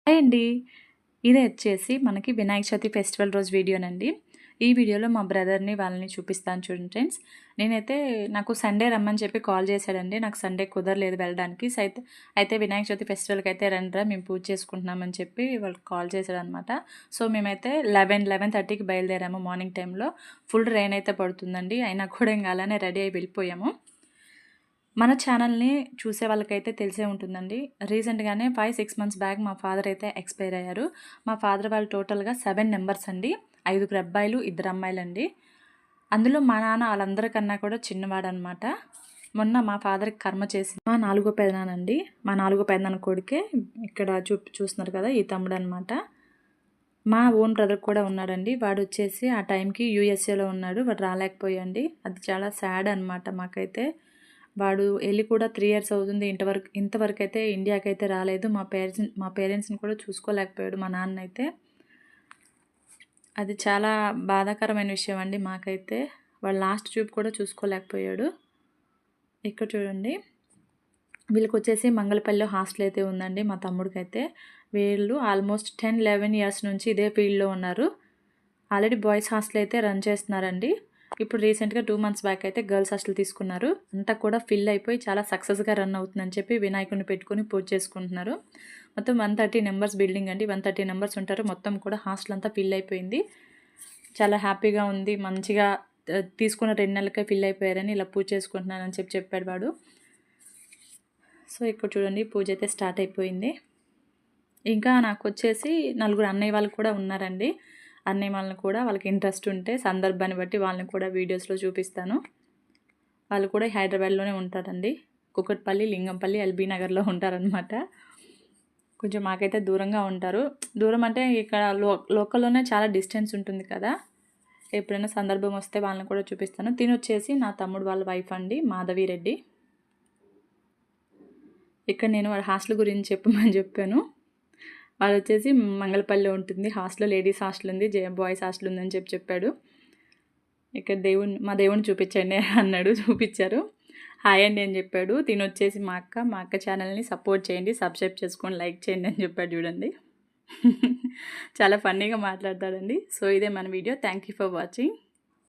Hi అండి. ఇది వచ్చేసి మనకి వినాయక చవితి ఫెస్టివల్ రోజు వీడియోనండి. ఈ వీడియోలో మా బ్రదర్ని వాళ్ళని చూపిస్తాను చూడండి ఫ్రెండ్స్. నాకు సండే రమ్మని చెప్పి కాల్ చేశాడండి. నాకు సండే కుదరలేదు వెళ్ళడానికి. అయితే వినాయక చవితి ఫెస్టివల్కి అయితే రండిరా మేము పూజ చేసుకుంటున్నామని చెప్పి వాళ్ళకి కాల్ చేశాడనమాట. సో మేమైతే 11:30కి బయలుదేరాము మార్నింగ్ టైంలో. ఫుల్ రెయిన్ అయితే పడుతుందండి. అయినా కూడా ఇంకా అలానే రెడీ అయి వెళ్ళిపోయాము. మన ఛానల్ని చూసే వాళ్ళకైతే తెలిసే ఉంటుందండి. రీసెంట్గానే 5-6 మంత్స్ బ్యాక్ మా ఫాదర్ అయితే ఎక్స్పైర్ అయ్యారు. మా ఫాదర్ వాళ్ళు టోటల్గా 7 మెంబర్స్ అండి. 5 అబ్బాయిలు 2 అమ్మాయిలండి. అందులో మా నాన్న వాళ్ళందరికన్నా కూడా చిన్నవాడనమాట. మొన్న మా ఫాదర్కి కర్మ చేసి మా 4గో పెదనానండి. మా 4గో పెదనాన్న కొడుకే ఇక్కడ చూస్తున్నారు కదా, ఈ తమ్ముడు అనమాట. మా ఓన్ బ్రదర్ కూడా ఉన్నాడండి. వాడు వచ్చేసి ఆ టైంకి యూఎస్ఏలో ఉన్నాడు. వాడు రాలేకపోయాండి. అది చాలా సాడ్ అనమాట మాకైతే. వాడు వెళ్ళి కూడా 3 ఇయర్స్ అవుతుంది. ఇంతవరకు అయితే ఇండియాకి అయితే రాలేదు. మా పేరెంట్స్ని కూడా చూసుకోలేకపోయాడు మా నాన్న అయితే. అది చాలా బాధాకరమైన విషయం అండి మాకైతే. వాడు లాస్ట్ చూపు కూడా చూసుకోలేకపోయాడు. ఇక్కడ చూడండి, వీళ్ళకి వచ్చేసి మంగళపల్లిలో హాస్టల్ అయితే ఉందండి మా తమ్ముడికైతే. వీళ్ళు ఆల్మోస్ట్ 10-11 ఇయర్స్ నుంచి ఇదే ఫీల్డ్లో ఉన్నారు. ఆల్రెడీ బాయ్స్ హాస్టల్ అయితే రన్ చేస్తున్నారండి. ఇప్పుడు రీసెంట్గా 2 మంత్స్ బ్యాక్ అయితే గర్ల్స్ హాస్టల్ తీసుకున్నారు. అంతా కూడా ఫిల్ అయిపోయి చాలా సక్సెస్గా రన్ అవుతుందని చెప్పి వినాయకుడిని పెట్టుకొని పూజ చేసుకుంటున్నారు. మొత్తం 130 మెంబర్స్ బిల్డింగ్ అండి. 130 మెంబర్స్ ఉంటారు. మొత్తం కూడా హాస్టల్ అంతా ఫిల్ అయిపోయింది. చాలా హ్యాపీగా ఉంది. మంచిగా తీసుకున్న 2 నెలలకే ఫిల్ అయిపోయారని ఇలా పూజ చేసుకుంటున్నానని చెప్పాడు వాడు. సో ఇక్కడ చూడండి, పూజ అయితే స్టార్ట్ అయిపోయింది. ఇంకా నాకు వచ్చేసి 4 అన్నయ్య వాళ్ళు కూడా ఉన్నారండి. అన్నయ్య వాళ్ళని కూడా వాళ్ళకి ఇంట్రెస్ట్ ఉంటే సందర్భాన్ని బట్టి వాళ్ళని కూడా వీడియోస్లో చూపిస్తాను. వాళ్ళు కూడా హైదరాబాద్లోనే ఉంటారండి. కుకట్పల్లి, లింగంపల్లి, ఎల్బీ నగర్లో ఉంటారనమాట. కొంచెం మాకైతే దూరంగా ఉంటారు. దూరం అంటే ఇక్కడ లోకల్లోనే చాలా డిస్టెన్స్ ఉంటుంది కదా. ఎప్పుడైనా సందర్భం వస్తే వాళ్ళని కూడా చూపిస్తాను. వచ్చేసి నా తమ్ముడు వాళ్ళ వైఫ్ అండి, మాధవి రెడ్డి. ఇక్కడ నేను వాళ్ళ హాస్టల్ గురించి చెప్పమని చెప్పాను. వాళ్ళు వచ్చేసి మంగళపల్లిలో ఉంటుంది హాస్టల్. లేడీస్ హాస్టల్ ఉంది, బాయ్స్ హాస్టల్ ఉందని చెప్పాడు. ఇక్కడ మా దేవుడిని చూపించండి అన్నాడు. చూపించారు. హాయ్ అండి అని చెప్పాడు. వచ్చేసి మా అక్క ఛానల్ని సపోర్ట్ చేయండి, సబ్స్క్రైబ్ చేసుకోండి, లైక్ చేయండి అని చెప్పాడు. చూడండి, చాలా ఫన్నీగా మాట్లాడతాడండి. సో ఇదే మన video. Thank you for watching.